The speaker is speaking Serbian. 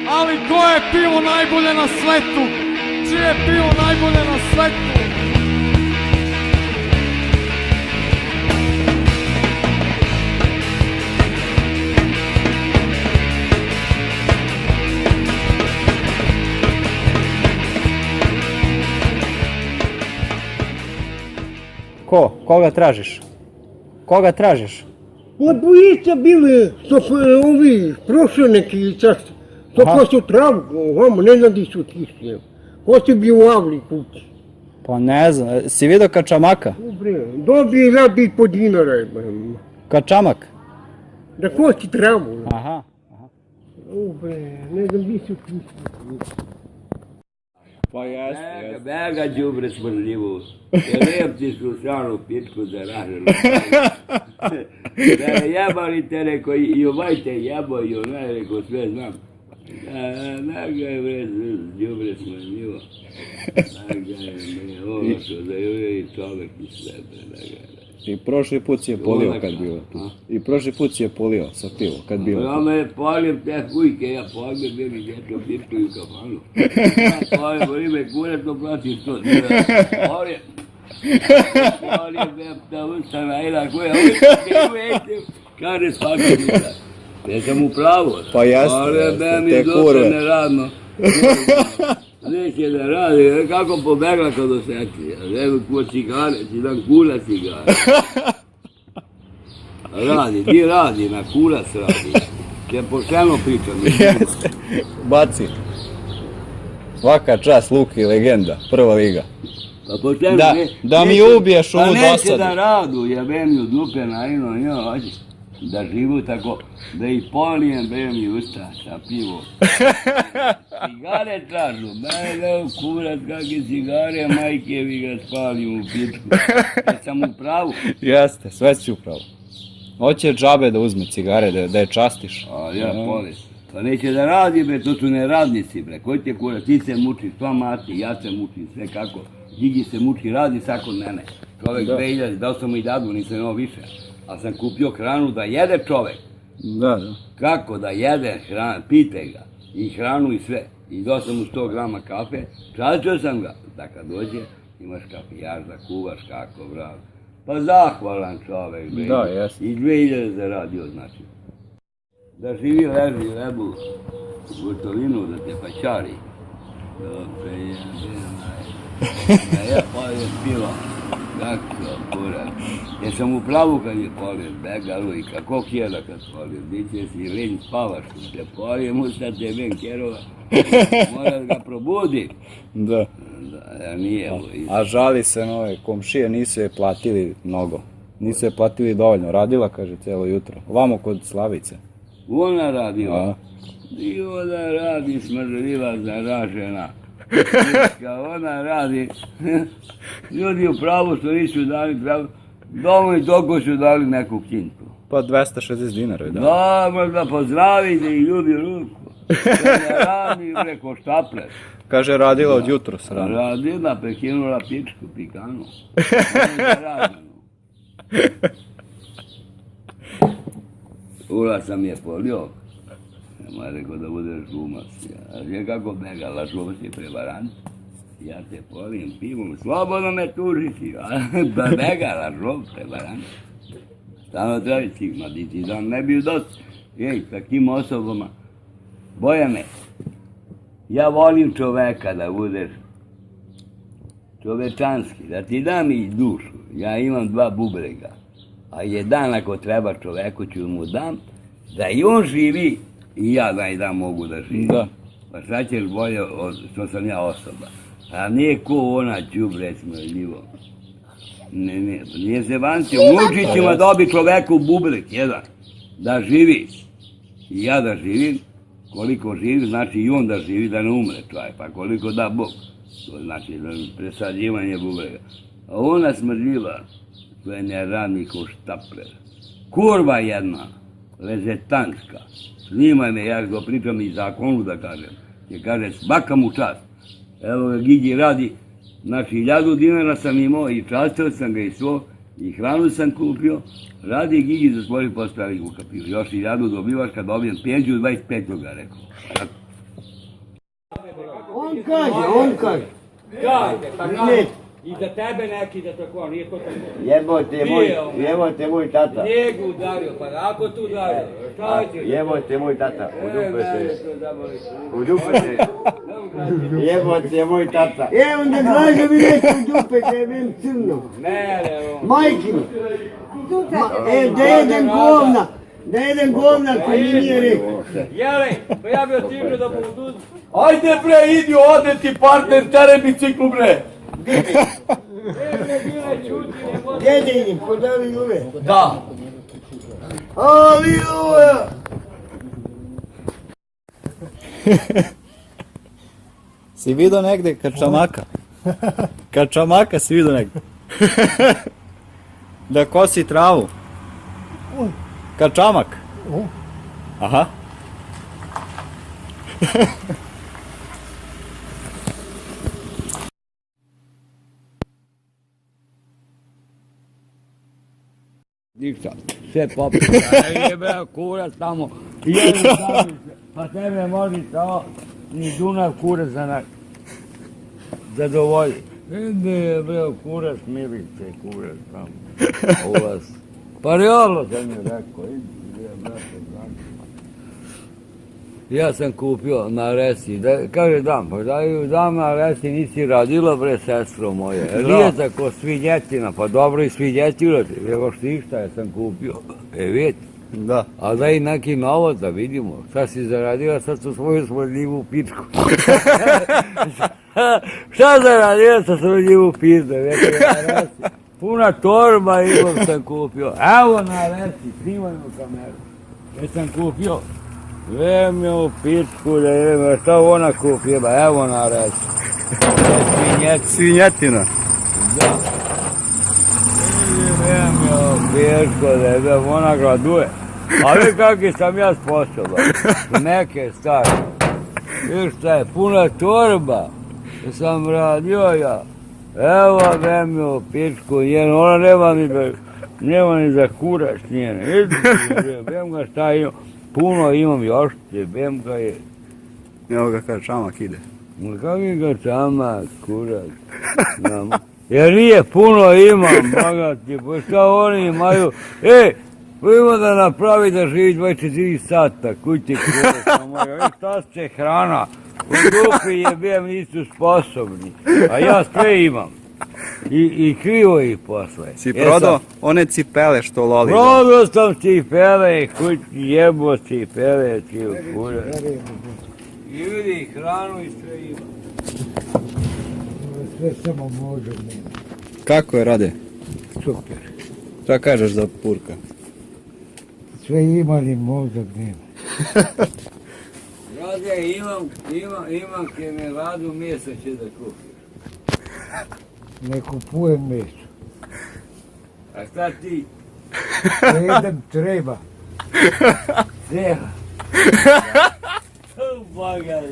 Ali koje je pivo najbolje na svetu? Čije je pivo najbolje na svetu? Koga tražiš? Koga tražiš? Pa dvojica bili, što su ovi prošli neki čas, što kosu travu, ovamo, ne znam di su tišli. Ko si bi u avli kući? Pa ne znam, si vidio kačamaka? Dobije radi po dinara. Kačamak? Da kosi travu. Aha. Ne znam di su tišli. Pa jeste. Bega đubre smrdljivo. Lepci su stranu pičku zaraženu. Da je jebali te, rekao, i ovaj te jebo, i onaj, rekao, sve znam. Naga je bre đubre smrdljivo. Naga je ovo što da je i čovek i sve. I prošli put si je polio kad bilo tu. I prošli put si je polio sa pivo kad bilo tu. Ja me polim te hujke, ja polim bili djeto pičku i u kafanu. Ja polim, boli me kurac, to plati 100 dinara. Polim, da ustana, ila koja, kaže spakinica. Ja sam u pravo. Pa jeste, te kurve. Neradno. Neće da radi, kako pobegla kad osjeti. Evo ko cigare, ti dam kula cigare. Radi, di radi, na kulac radi. Ke pošteno pričam. Jeste, baci. Svaka čast, Luki, legenda, prva liga. Pa pošteno, da mi ubiješ ovu dosadu. Pa neće da radu, jebem ju dupe na ino, hoće da živu tako, da ih polijem, bem i usta sa pivo. Cigare tražu, bele kurac, kakve cigare, majke vi ga spalim u pičku. Ja sam u pravu. Jeste, sve si u pravu. Hoće džabe da uzme cigare, da je častiš. A ja polis. Pa neće da radi, bre, to su neradnici, bre. Koji te kurac, ti se mučiš, sva mati, ja se mučim, sve kako. Gigi se muči, radi svako mene. Čovek 2000, dao sam mu i dadu, nisam imao više. Ali sam kupio hranu da jede čovek. Da. Kako da jede hranu, pite ga. I hranu i sve. I dao sam mu 100 grama kafe, tražio sam ga. Da kad dođe, imaš kafijaš da kuvaš kako, bravo. Pa zahvalan čovek, bre. Da, jeste. I 2000 zaradio, znači. Da živi leži lebu gotovinu, da te pačari. Dobre, da ja polim pivo. Kako, kurac. Jer sam u pravu kad je polim, begalu i kako kjera kad polim. Diće si lin spavaš, te polim, usta te ven kerova. Moraš ga probudi. Da. Da, nije. A žali se nove komšije, nisu je platili mnogo. Nisu je platili dovoljno. Radila, kaže, cijelo jutro. Ovamo kod Slavice. Ona radila. I ona radi smrdljiva, zaražena. Ona radi. Ljudi u pravu što nisu dali pravu. Domo i toko su dali neku kintu. Pa 260 dinara je dao. Da, možda pozdravite i ljubi ruku. Da radi preko štaple. Kaže, radila od jutro srano. Radila, prekinula pičku, pikanu. Ula sam je polio. Nema rekao da budeš glumac. Ja kako begala, glumac je prevarant. Ja te polim pivom, slobodno me tužiti. Begala, žov, prevarant. Stano traži sigma, ti dan ne bi dosta. Ej, takim osobama. Bojane, ja volim čoveka da budeš čovečanski, da ti dam i dušu. Ja imam 2 bubrega, a jedan ako treba čoveku ću mu dam, da i on živi i ja da i da mogu da živim. Da. Pa šta ćeš bolje što sam ja osoba. A nije ko ona đubre smrdljivo. Nije se vancio, mučićima dobi čoveku bubreg, jedan, da živi. I ja da živim, koliko živim, znači i on da živi, da ne umre čovjek, pa koliko da Bog. To znači presađivanje bubrega. A ona smrdljiva, to je neradni ko štapler. Kurva jedna, lezetanska. Snimaj me, ja ga pričam i zakonu da kažem. Jer kaže, svaka mu čast. Evo ga Gigi radi, znači 1000 dinara sam imao i častio sam ga i svo, i hranu sam kupio. Radi Gigi za svoj postavljaju u kapiru. Još 1000 dobivaš kad dobijem penziju 25. rekao. on kaže. Kajde, pa Ne. kaže. I da tebe neki da tako, nije to tako. Jebote moj tata. Njegu udario, pa ako tu udario, šta ćeš? Jebote moj tata. Mene to zaboli. Udupete. Jebote moj tata. Onda glaže mi nešto u dupe, da je meni crno. Mene, on. Majke mi. Da jedan govna koji mi nije rekao. Jele, pa ja bi otišao da budu. Ajde bre, idi, ode ti partner, tere biciklu bre. Gdje idem, kod Aliluve? Da. Aliluva! Si vidio negde kačamaka? Kačamaka si vidio negde? Da kosi travu? Kačamak? Aha. Ništa, sve popio. Je bre, kurac tamo. Jedan tamo, pa tebe može to, ni Dunav kurac za zadovolji. Ide je bre, kurac Milice, kurac tamo. Ulaz. Pa realno sam mi rekao, idi bre, brate, brate. Ja sam kupio na Resi, kaže dam, pa dam na Resi, nisi radila bre sestro moje, lijeza ko svinjetina, pa dobro i svinjetina, evo šta ja sam kupio, vidite, Da. a da i neki novo da vidimo, šta si zaradila sad su svoju smrdljivu pičku. Šta zaradila sa smrdljivu pičku, već na Resi, puna torba imam sam kupio, evo na Resi, snimajmo kameru, već sam kupio. Vem je u pičku da je, šta ona kupio, ba evo na Resi. Svinjetina. Da. Vem je u pičku da je, ona gladuje. Ali kakvi sam ja sposoban, neke stvari. Viš šta je, puna torba, sam radio ja. Evo vem je u pičku njenu, ona nema ni za kurac njene. Vem ga šta ima. Puno imam još, jebem ga je. Evo ga kačamak ide. Ma kakvi ga čamak, kurac. Jer nije puno imam, bagati, pa šta oni imaju? Pa ima da napravi da živi 24 sata, kuj ti kurac, moja, šta će hrana? U dupi jebem nisu sposobni, a ja sve imam. I krivo ih posle. Si prodao one cipele što loli. Prodao sam cipele, kući jebo cipele, kurac. I vidi hranu i sve ima. Sve samo može nema. Kako je rade? Super. Šta kažeš za Purka? Sve ima li mozak nema. Rade, imam ke me radu mjesto će da kupiš. Ne kupujem meso. A šta ti? Jedem treba. Treba. Boga je.